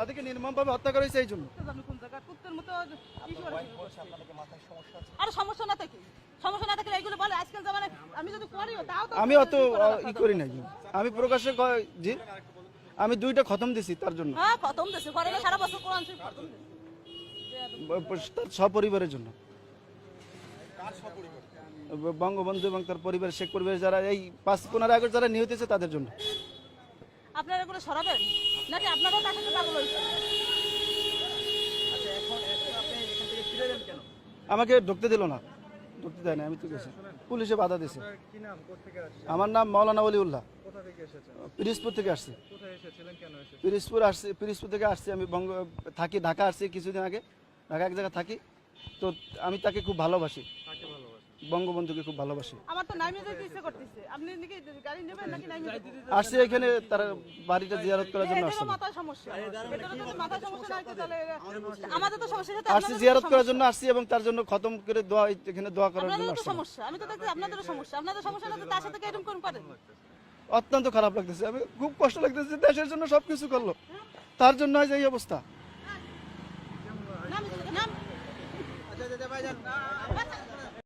তাদেরকে নির্মমভাবে হত্যা করা হয়েছে এই জন্য। আরে সমস্যা না থাকে, সমস্যা না থাকলে এইগুলো বলে আজকাল জামানে আমি যদি করিও তাও তো আমি অত ই করি নাই, আমি প্রকাশ্যে জি আমি 2টা খতম দিছি তার জন্য, হ্যাঁ খতম দেশে করে না সারা বছর কোরআন শরীফ খতম দেশে। তার সপরিবারের জন্য। বঙ্গবন্ধু এবং তার পরিবার, শেখ পরিবার যারা এই 5-15 আগস্ট যারা নিহত হয়েছে তাদের জন্য। আপনারা এগুলো সরাবেন নাকি আপনারাও তার সাথে পাগল হয়েছে? আমাকে ঢুকতে দিল না, ঢুকতে দেয় না, আমি তো গেছি, পুলিশে বাধা দিয়েছে। আমার নাম মাওলানা ওলিউল্লাহ, পিরিজপুর থেকে আসছি। পিরিজপুর থেকে আসছি, আমি থাকি ঢাকা আসছি কিছুদিন আগে, ঢাকা এক জায়গায় থাকি। তো আমি তাকে খুব ভালোবাসি, বঙ্গবন্ধুকে খুব ভালোবাসি। আমার তো নাইমে যেতে ইচ্ছে করতেছে, আপনি নাকি গাড়ি নেবেন নাকি নাইমে আসছি এখানে তার বাড়িটা জিয়ারত করার জন্য আসছি। মাথায় সমস্যা, এটারও যদি মাথায় সমস্যা নাই তো তাহলে আমাদের তো সমস্যা সাথে আসছি জিয়ারত করার জন্য আসছি এবং তার জন্য খতম করে দোয়া, এখানে দোয়া করার জন্য আপনাদের তো আসছি। সমস্যা, আমি তো দেখছি আপনাদেরও সমস্যা, আপনাদের সমস্যা না তো তার সাথে এরকম কোন পারেন? অত্যন্ত খারাপ লাগতেছে, আমি খুব কষ্ট লাগতেছে, দেশের জন্য সবকিছু করলো, তার জন্য আজ এই অবস্থা। নাম